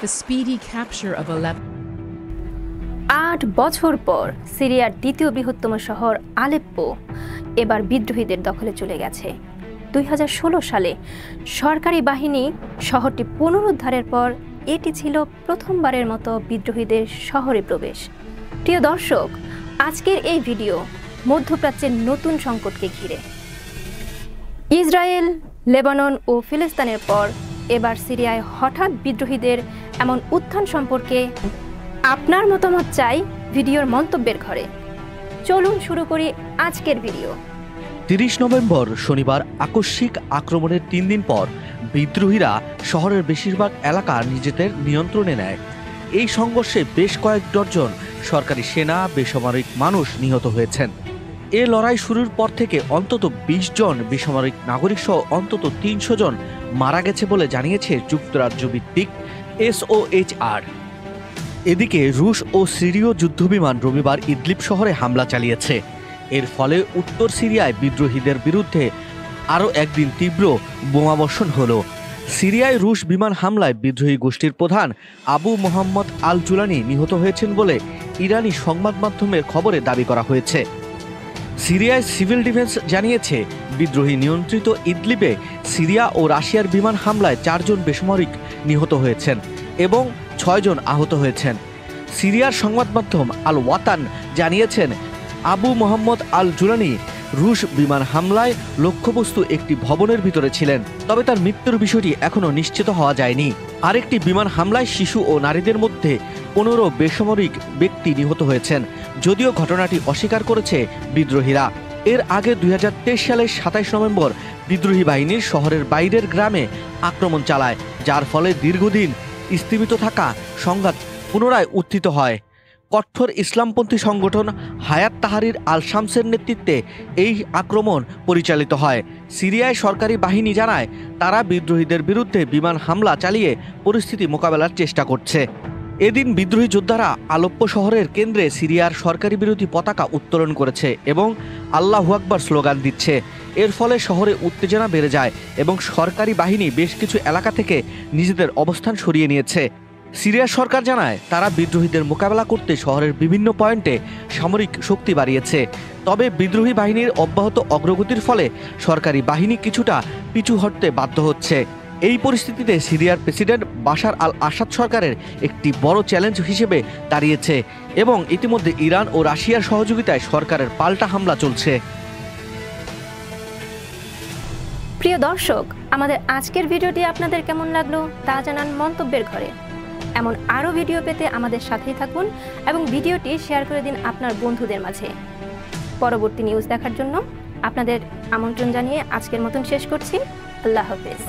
the speedy capture of Aleppo. ৮ বছর পর সিরিয়ার দ্বিতীয় বৃহত্তম শহর আলেপ্পো এবার বিদ্রোহীদের দখলে চলে গেছে। ২০১৬ সালে সরকারি বাহিনী শহরটি পুনরুদ্ধারের পর এটি ছিল প্রথমবারের মতো বিদ্রোহীদের শহরে প্রবেশ। প্রিয় দর্শক, আজকের এই ভিডিও মধ্যপ্রাচ্যের নতুন সংকটকে ঘিরে। ইসরায়েল, লেবানন ও ফিলিস্তিনের পর এবার সিরিয়ায় হঠাৎ বিদ্রোহীদের এমন উত্থান সম্পর্কে আপনার মতামত চাই ভিডিওর মন্তব্যের ঘরে। চলুন শুরু করি আজকের ভিডিও। ৩০ নভেম্বর শনিবার আকস্মিক আক্রমণের ৩ দিন পর বিদ্রোহীরা শহরের বেশিরভাগ এলাকা নিজেদের নিয়ন্ত্রণে নেয়। এই সংঘর্ষে বেশ কয়েক ডজন সরকারি সেনা, বেসামরিক মানুষ নিহত হয়েছেন। এ লড়াই শুরুর পর থেকে অন্তত ২০ জন বেসামরিক নাগরিক সহ অন্তত ৩০০ জন মারা গেছে বলে জানিয়েছে যুক্তরাজ্য ভিত্তিক SOHR। এদিকে রুশ ও সিরীয় যুদ্ধবিমান রবিবার ইদলিব শহরে হামলা চালিয়েছে। এর ফলে উত্তর সিরিয়ায় বিদ্রোহীদের বিরুদ্ধে আরও একদিন তীব্র বোমাবর্ষণ হল। সিরিয়ায় রুশ বিমান হামলায় বিদ্রোহী গোষ্ঠীর প্রধান আবু মোহাম্মদ আল জুলানি নিহত হয়েছেন বলে ইরানি সংবাদ মাধ্যমের খবরে দাবি করা হয়েছে। সিরিয়ায় সিভিল ডিফেন্স জানিয়েছে, বিদ্রোহী নিয়ন্ত্রিত ইদলিবে সিরিয়া ও রাশিয়ার বিমান হামলায় ৪ জন বেসামরিক নিহত হয়েছেন এবং ৬ জন আহত হয়েছেন। সিরিয়ার সংবাদ মাধ্যম আল ওয়াতান জানিয়েছেন, আবু মোহাম্মদ আল জুলানি রুশ বিমান হামলায় লক্ষ্যবস্তু একটি ভবনের ভিতরে ছিলেন, তবে তার মৃত্যুর বিষয়টি এখনও নিশ্চিত হওয়া যায়নি। আরেকটি বিমান হামলায় শিশু ও নারীদের মধ্যে ১৫ বেসামরিক ব্যক্তি নিহত হয়েছেন, যদিও ঘটনাটি অস্বীকার করেছে বিদ্রোহীরা। এর আগে ২০২৩ সালের ২৭ নভেম্বর বিদ্রোহী বাহিনীর শহরের বাইরের গ্রামে আক্রমণ চালায়, যার ফলে দীর্ঘদিন স্থগিত থাকা সংঘাত পুনরায় উত্থিত হয়। কঠোর ইসলামপন্থী সংগঠন হায়াত তাহরির আল শামসের নেতৃত্বে এই আক্রমণ পরিচালিত হয়। সিরিয়ায় সরকারি বাহিনী জানায়, তারা বিদ্রোহীদের বিরুদ্ধে বিমান হামলা চালিয়ে পরিস্থিতি মোকাবেলার চেষ্টা করছে। এদিন বিদ্রোহী যোদ্ধারা আলেপ্পো শহরের কেন্দ্রে সিরিয়ার সরকারি বিরোধী পতাকা উত্তোলন করেছে এবং আল্লাহু আকবার স্লোগান দিচ্ছে। এর ফলে শহরে উত্তেজনা বেড়ে যায় এবং সরকারি বাহিনী বেশ কিছু এলাকা থেকে নিজেদের অবস্থান সরিয়ে নিয়েছে। সিরিয়ার সরকার জানায়, তারা বিদ্রোহীদের মোকাবেলা করতে শহরের বিভিন্ন পয়েন্টে সামরিক শক্তি বাড়িয়েছে। তবে বিদ্রোহী বাহিনীর অব্যাহত অগ্রগতির ফলে সরকারি বাহিনী কিছুটা পিছু হটতে বাধ্য হচ্ছে। এই পরিস্থিতিতে সিরিয়ার প্রেসিডেন্ট বাশার আল আসাদ সরকারের একটি বড় চ্যালেঞ্জ হিসেবে দাঁড়িয়েছে এবং ইতিমধ্যে ইরান ও রাশিয়ার সহযোগিতায় সরকারের পাল্টা হামলা চলছে। প্রিয় দর্শক, আমাদের আজকের ভিডিওটি আপনাদের কেমন লাগলো তা জানান মন্তব্যের ঘরে। এমন আরও ভিডিও পেতে আমাদের সাথেই থাকুন এবং ভিডিওটি শেয়ার করে দিন আপনার বন্ধুদের মাঝে। পরবর্তী নিউজ দেখার জন্য আপনাদের আমন্ত্রণ জানিয়ে আজকের মতন শেষ করছি। আল্লাহ হাফেজ।